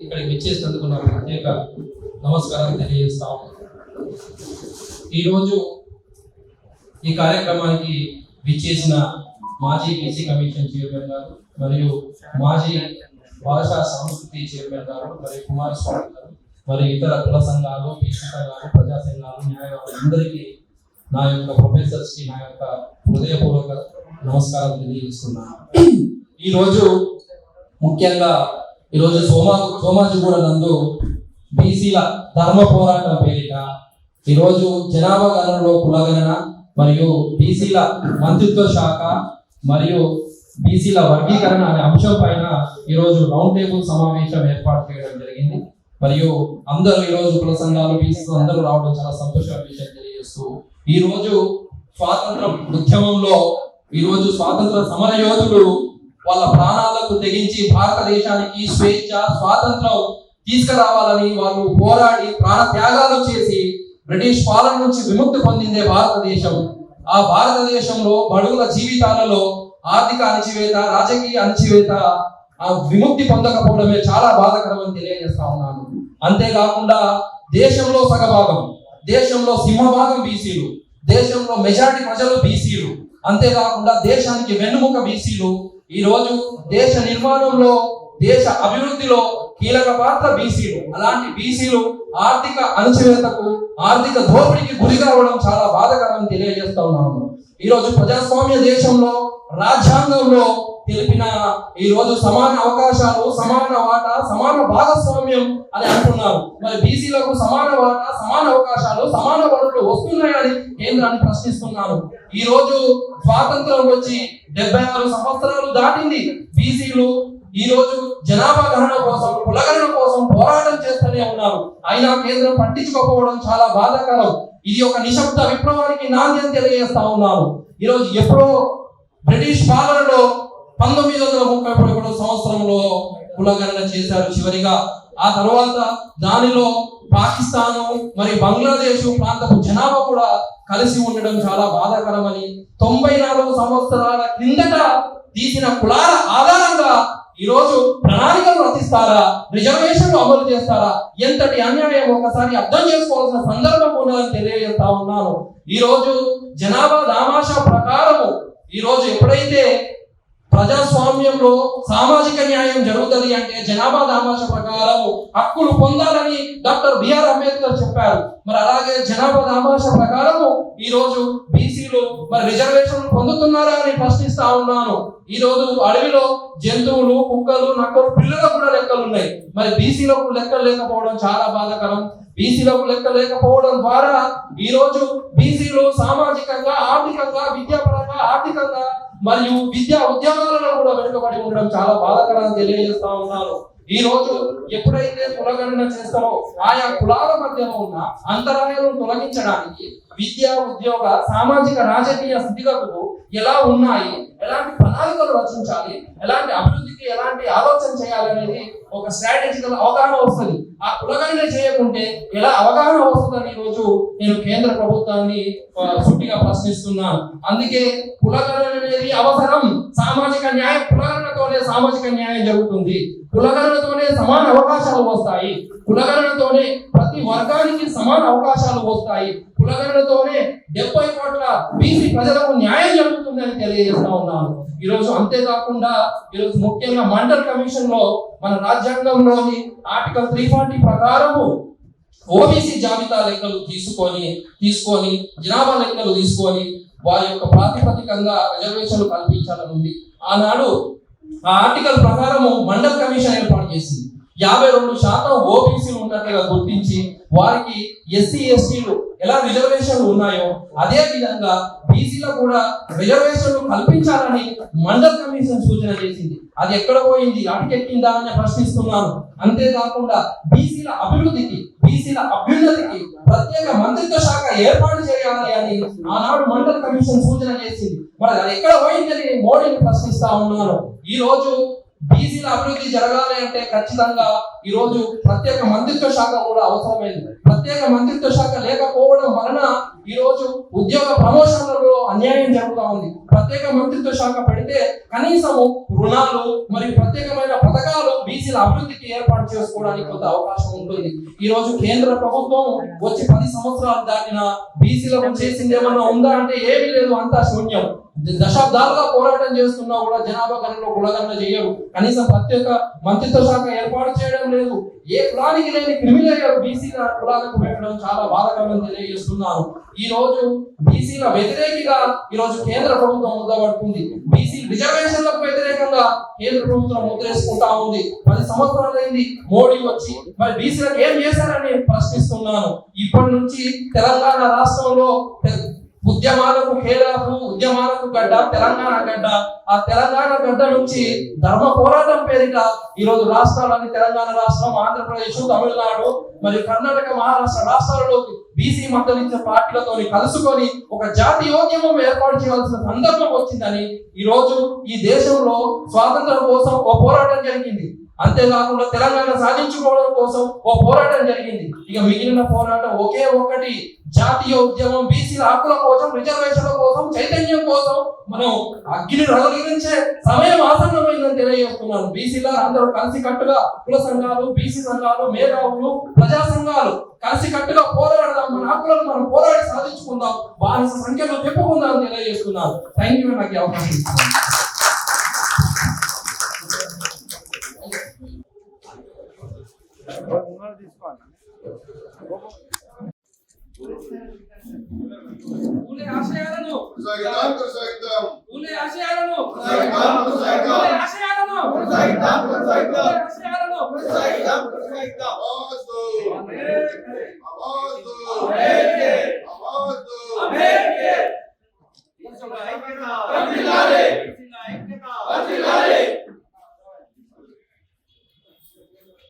ఇక్కడికి విచ్చేసినందుకు నా ప్రత్యేక నమస్కారం తెలియజేస్తాం. ఈరోజు ఈ కార్యక్రమానికి విచ్చేసిన మాజీ బీసీ కమిషన్ చైర్మన్ గారు మరియు మాజీ భాషా సంస్కృతి చైర్మన్ గారు మరియు కుమారస్వామి గారు మరియు ఇతర కుల సంఘాలు, బీసీ సంఘాలు, ప్రజా సంఘాలు, న్యాయవాదులు అందరికీ నా యొక్క ప్రొఫెసర్స్కి నా యొక్క హృదయపూర్వక నమస్కారం తెలియజేస్తున్నాను. ఈరోజు ముఖ్యంగా ఈరోజు సోమాజిగూడ నందు బీసీల ధర్మ పోరాటం పేరిట ఈరోజు జనాభా గణనలో కులగణన మరియు బీసీల మంత్రిత్వ శాఖ మరియు బీసీల వర్గీకరణ అనే అంశం పైన ఈరోజు రౌండ్ టేబుల్ సమావేశం ఏర్పాటు చేయడం జరిగింది. మరియు అందరూ ఈరోజు కుల సంఘాలు, బీసీలు అందరూ రావడం చాలా సంతోషమైన విషయం తెలియజేస్తూ ఈరోజు స్వాతంత్ర ఉద్యమంలో ఈరోజు స్వాతంత్ర సమర యోధులు వాళ్ళ ప్రాణాలకు తెగించి భారతదేశానికి స్వేచ్ఛ, స్వాతంత్రం తీసుకురావాలని వాళ్ళు పోరాడి ప్రాణ త్యాగాలు చేసి బ్రిటిష్ పాలన నుంచి విముక్తి పొందిందే భారతదేశం. ఆ భారతదేశంలో బడుగుల జీవితాలలో ఆర్థిక అణచివేత, రాజకీయ అణచివేత, ఆ విముక్తి పొందకపోవడమే చాలా బాధాకరమని తెలియజేస్తా ఉన్నాను. అంతేకాకుండా దేశంలో సగభాగం, దేశంలో సింహభాగం బీసీలు, దేశంలో మెజారిటీ ప్రజలు బీసీలు, అంతేకాకుండా దేశానికి వెన్నుముక బీసీలు. ఈ రోజు దేశ నిర్మాణంలో, దేశ అభివృద్ధిలో కీలక పాత్ర బీసీలు. అలాంటి బీసీలు ఆర్థిక అణచివేతకు, ఆర్థిక దోపిడీకి గురి కావడం చాలా బాధాకరం తెలియజేస్తా ఉన్నాము. ఈ రోజు ప్రజాస్వామ్య దేశంలో రాజ్యాంగంలో తెలిపిన ఈ రోజు సమాన అవకాశాలు, సమాన వాటా, సమాన భాగస్వామ్యం అని అంటున్నారు. మరి బీసీలకు సమాన వాటా, సమాన అవకాశాలు, సమాన వనరులు వస్తున్నాయని కేంద్రాన్ని ప్రశ్నిస్తున్నారు. ఈ రోజు స్వాతంత్రం వచ్చి 76 సంవత్సరాలు దాటింది. బీసీలు ఈ రోజు జనాభా గణన కోసం, కులగణన కోసం పోరాటం చేస్తూనే ఉన్నారు. అయినా కేంద్రం పట్టించుకోకపోవడం చాలా బాధాకరం. ఇది ఒక నిశ్శబ్ద విప్లవానికి నాంది అని తెలియజేస్తా ఉన్నారు. ఈ రోజు ఎప్పుడో బ్రిటిష్ పాలనలో 1931 సంవత్సరంలో కులగణన చేశారు చివరిగా. ఆ తర్వాత దానిలో పాకిస్తాను మరి బంగ్లాదేశ్ ప్రాంతపు జనాభా కూడా కలిసి ఉండడం చాలా బాధాకరమని, 94 సంవత్సరాల కిందట తీసిన కులాల ఆధారంగా ఈరోజు ప్రణాళికలు రచిస్తారా, రిజర్వేషన్లు అమలు చేస్తారా? ఎంతటి అన్యాయం ఒకసారి అర్థం చేసుకోవాల్సిన సందర్భం ఉన్నదని తెలియజేస్తా ఉన్నాను. ఈ రోజు జనాభా దామాషా ప్రకారము ఈ రోజు ఎప్పుడైతే ప్రజాస్వామ్యంలో సామాజిక న్యాయం జరుగుతుంది అంటే జనాభా దామాషా ప్రకారం హక్కులు పొందాలని డాక్టర్ బిఆర్ అంబేద్కర్ చెప్పారు. మరి అలాగే జనాభా దామాషా ప్రకారము ఈ రోజు బీసీలు మరి రిజర్వేషన్లు పొందుతున్నారా అని ప్రశ్నిస్తా ఉన్నాను. ఈ రోజు అడవిలో జంతువులు, కుక్కలు, నక్కలు, పిల్లలకు కూడా లెక్కలు ఉన్నాయి. మరి బీసీలకు లెక్కలు లేకపోవడం చాలా బాధాకరం. బీసీలకు లెక్క లేకపోవడం ద్వారా ఈ రోజు బీసీలు సామాజికంగా, ఆర్థికంగా, విద్యాపరంగా, ఆర్థికంగా మరియు విద్యా ఉద్యోగాలలో కూడా వెనుకబడి ఉండడం చాలా బాధాకరంగా తెలియజేస్తా ఉన్నాను. ఈ రోజు ఎప్పుడైతే కులగణన చేస్తారో ఆయా కులాల మధ్యలో ఉన్న అంతరాయాలను తొలగించడానికి విద్యా, ఉద్యోగ, సామాజిక, రాజకీయ స్థితిగతులు ఎలా ఉన్నాయి, ఎలాంటి ప్రణాళికలు రచించాలి, ఎలాంటి అభివృద్ధికి ఎలాంటి ఆలోచన చేయాలనేది ఒక స్ట్రాటజికల్ అవగాహన వస్తుంది. ఆ కులగణన చేయకుంటే ఎలా అవగాహన వస్తుందని ఈరోజు నేను కేంద్ర ప్రభుత్వాన్ని సూటిగా ప్రశ్నిస్తున్నాను. అందుకే కులగణన అనేది అవసరం. సామాజిక న్యాయం, కులగణనతోనే సామాజిక న్యాయం జరుగుతుంది. కులగణనతోనే సమాన అవకాశాలు వస్తాయి. కులగణనతోనే ప్రతి వర్గానికి సమాన అవకాశాలు వస్తాయి. కులగణనతోనే 70 కోట్ల బీసీ ప్రజలకు న్యాయం జరుగుతుందని తెలియజేస్తా ఉన్నాను. ఈరోజు అంతేకాకుండా ఈరోజు ముఖ్యంగా మండల్ కమిషన్ లో మన రాజ్యాంగంలోని ఆర్టికల్ 340 ప్రకారము ఓబీసీ జాబితా లెక్కలు తీసుకొని జనాభా లెక్కలు తీసుకొని వారి యొక్క ప్రాతిపదికంగా రిజర్వేషన్లు కల్పించాలని ఉంది. ఆనాడు ఆ ఆర్టికల్ ప్రకారము మండల్ కమిషన్ ఏర్పాటు చేసింది. 52% ఓబీసీలు ఉన్నట్లుగా గుర్తించి వారికి ఎస్సీ, ఎస్టీలు ఎలా రిజర్వేషన్లు ఉన్నాయో అదే విధంగా బీసీలో కూడా రిజర్వేషన్లు కల్పించాలని మండల్ కమిషన్ సూచన చేసింది. అది ఎక్కడ పోయింది, అటుకెక్కిందా అని ప్రశ్నిస్తున్నాను. అంతేకాకుండా బీసీల అభివృద్ధికి, బీసీల అభ్యున్నతికి ప్రత్యేక మంత్రిత్వ శాఖ ఏర్పాటు చేయాలి అని ఆనాడు మండల్ కమిషన్ సూచన చేసింది. మరి అది ఎక్కడ పోయిందని మోడీని ప్రశ్నిస్తా ఉన్నాను. ఈ రోజు బీసీల అభివృద్ధి జరగాలి అంటే ఖచ్చితంగా ఈ రోజు ప్రత్యేక మంత్రిత్వ శాఖ కూడా అవసరమైంది. ప్రత్యేక మంత్రిత్వ శాఖ లేకపోవడం వలన ఈ రోజు ఉద్యోగ ప్రమోషన్లలో అన్యాయం జరుగుతూ ఉంది. ప్రత్యేక మంత్రిత్వ శాఖ పెడితే కనీసము రుణాలు మరియు ప్రత్యేకమైన పథకాలు బీసీల అభివృద్ధికి ఏర్పాటు చేసుకోవడానికి కొంత అవకాశం ఉంటుంది. ఈ రోజు కేంద్ర ప్రభుత్వం వచ్చి 10 సంవత్సరాలు దాటిన బీసీలకు చేసింది ఏమన్నా ఉందా అంటే ఏమీ లేదు, అంతా శూన్యం. దశాబ్దాలుగా పోరాటం చేస్తున్నా కూడా జనాభా గణనలో కులగణన చేయరు. కనీసం ప్రత్యేక మంత్రిత్వ శాఖ ఏర్పాటు చేయడం లేదు. ఏ కులానికి లేని క్రిమిలేయర్ బీసీల కులాలకు పెట్టడం చాలా బాధాకరం తెలియజేస్తున్నాను. ఈ రోజు బీసీల వ్యతిరేకిగా ఈ రోజు కేంద్ర ప్రభుత్వం ముద్రపడుతుంది. బీసీ రిజర్వేషన్లకు వ్యతిరేకంగా కేంద్ర ప్రభుత్వం ముద్రేసుకుంటా ఉంది. 10 సంవత్సరాలైంది మోడీ వచ్చి, మరి బీసీలకు ఏం చేశారని ప్రశ్నిస్తున్నాను. ఇప్పటి నుంచి తెలంగాణ రాష్ట్రంలో ఉద్యమాలకు కేరాకు, ఉద్యమాలకు గడ్డ తెలంగాణ గడ్డ. ఆ తెలంగాణ గడ్డ నుంచి ధర్మ పోరాటం పేరిట ఈ రోజు రాష్ట్రాలని తెలంగాణ రాష్ట్రం, ఆంధ్రప్రదేశ్, తమిళనాడు మరియు కర్ణాటక, మహారాష్ట్ర రాష్ట్రాలలో బీసీ మద్దతు పార్టీలతో కలుసుకొని ఒక జాతీయోద్యమం ఏర్పాటు చేయాల్సిన సందర్భం వచ్చిందని ఈ రోజు ఈ దేశంలో స్వాతంత్రం కోసం ఓ పోరాటం జరిగింది. అంతేకాకుండా తెలంగాణ సాధించుకోవడం కోసం ఓ పోరాటం జరిగింది. ఇక మిగిలిన పోరాటం ఒకే ఒకటి, జాతీయ ఉద్యమం, బీసీల హక్కుల కోసం, రిజర్వేషన్ల కోసం, చైతన్యం కోసం మనం అగ్ని రగిలించే సమయం ఆసన్నమైందని తెలియజేస్తున్నాను. బీసీల అందరూ కలిసి కట్టుగా కుల సంఘాలు, బీసీ సంఘాలు, మేధావులు, ప్రజా సంఘాలు కలిసి కట్టుగా పోరాడదాం. మన హక్కులను మనం పోరాడి సాధించుకుందాం, బానిస సంఖ్యలో చెప్పుకుందాం అని తెలియజేస్తున్నాను. థ్యాంక్ యూ నాకు అవకాశం ఇస్తున్నాను. ఊలే ఆశయాలను కొనసాగిద్దాం. ఊలే ఆశయాలను కొనసాగిద్దాం. ఊలే ఆశయాలను కొనసాగిద్దాం. ఊలే ఆశయాలను కొనసాగిద్దాం.